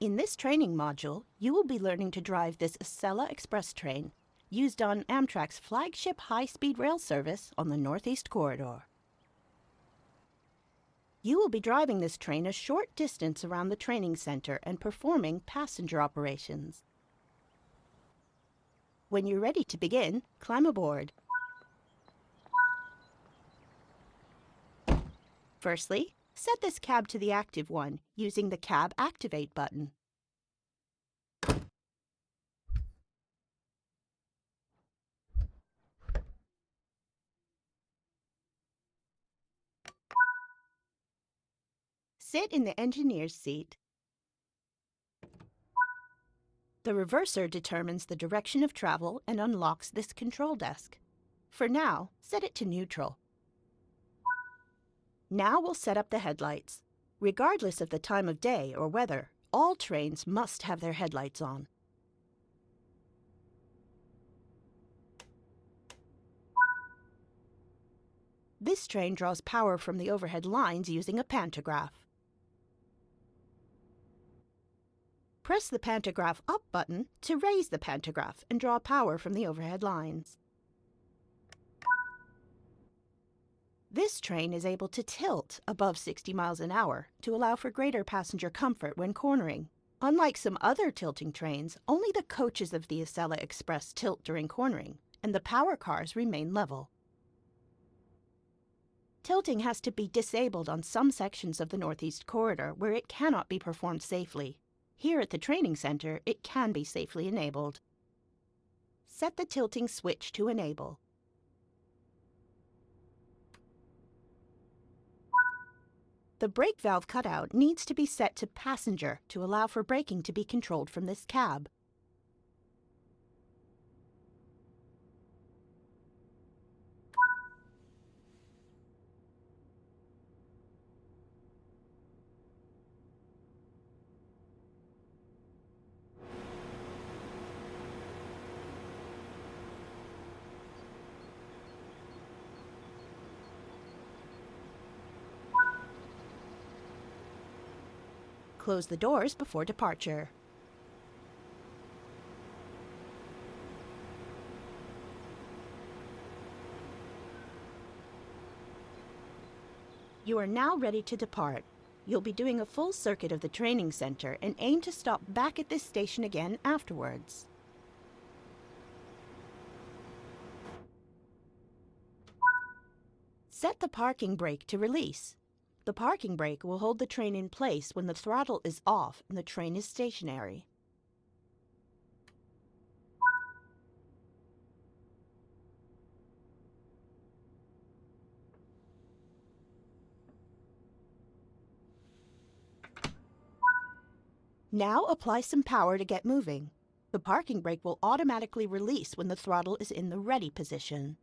In this training module, you will be learning to drive this Acela express train, used on Amtrak's flagship high-speed rail service on the Northeast Corridor. You will be driving this train a short distance around the training center and performing passenger operations. When you're ready to begin, climb aboard. Firstly, set this cab to the active one using the Cab Activate button. Sit in the engineer's seat. The reverser determines the direction of travel and unlocks this control desk. For now, set it to neutral. Now we'll set up the headlights. Regardless of the time of day or weather, all trains must have their headlights on. This train draws power from the overhead lines using a pantograph. Press the pantograph up button to raise the pantograph and draw power from the overhead lines. This train is able to tilt above 60 miles an hour to allow for greater passenger comfort when cornering. Unlike some other tilting trains, only the coaches of the Acela Express tilt during cornering, and the power cars remain level. Tilting has to be disabled on some sections of the Northeast Corridor where it cannot be performed safely. Here at the training center, it can be safely enabled. Set the tilting switch to enable. The brake valve cutout needs to be set to passenger to allow for braking to be controlled from this cab. Close the doors before departure. You are now ready to depart. You'll be doing a full circuit of the training center and aim to stop back at this station again afterwards. Set the parking brake to release. The parking brake will hold the train in place when the throttle is off and the train is stationary. Now apply some power to get moving. The parking brake will automatically release when the throttle is in the ready position.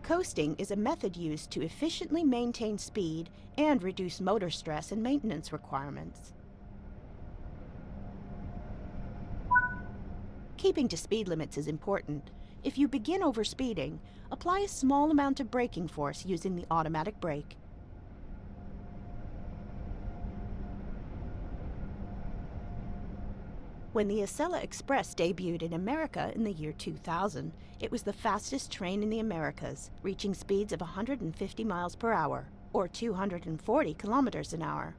Coasting is a method used to efficiently maintain speed and reduce motor stress and maintenance requirements. Keeping to speed limits is important. If you begin overspeeding, apply a small amount of braking force using the automatic brake. When the Acela Express debuted in America in the year 2000, it was the fastest train in the Americas, reaching speeds of 150 miles per hour, or 240 kilometers an hour.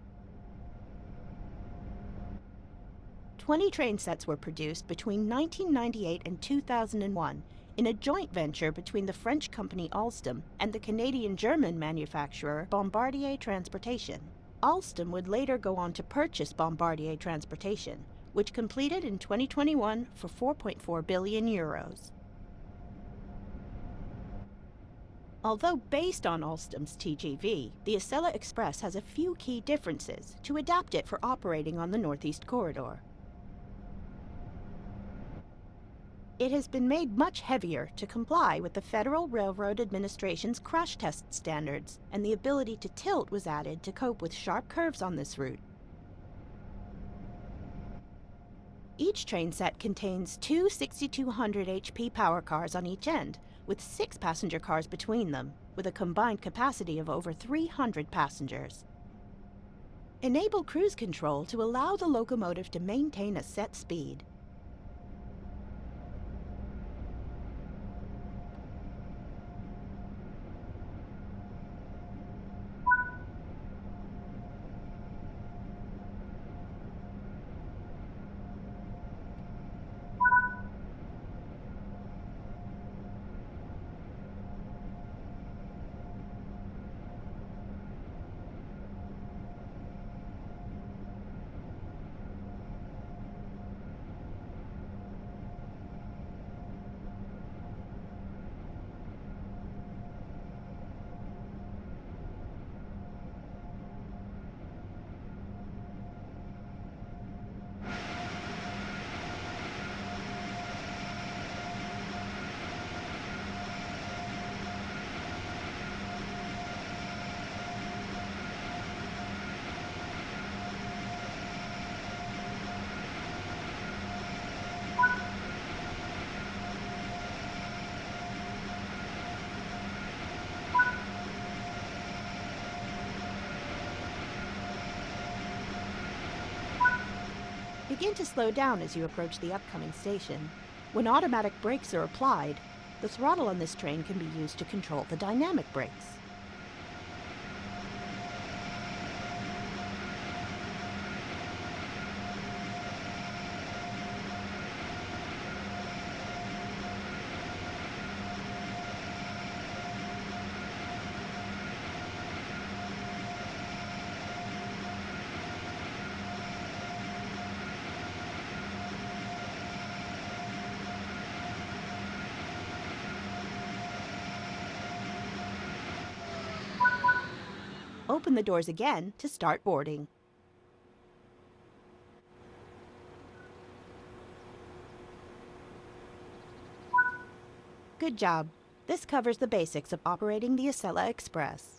20 train sets were produced between 1998 and 2001, in a joint venture between the French company Alstom and the Canadian-German manufacturer Bombardier Transportation. Alstom would later go on to purchase Bombardier Transportation, which completed in 2021 for 4.4 billion euros. Although based on Alstom's TGV, the Acela Express has a few key differences to adapt it for operating on the Northeast Corridor. It has been made much heavier to comply with the Federal Railroad Administration's crash test standards, and the ability to tilt was added to cope with sharp curves on this route. Each train set contains two 6,200 HP power cars on each end, with 6 passenger cars between them, with a combined capacity of over 300 passengers. Enable cruise control to allow the locomotive to maintain a set speed. Begin to slow down as you approach the upcoming station. When automatic brakes are applied, the throttle on this train can be used to control the dynamic brakes. Open the doors again to start boarding. Good job. This covers the basics of operating the Acela Express.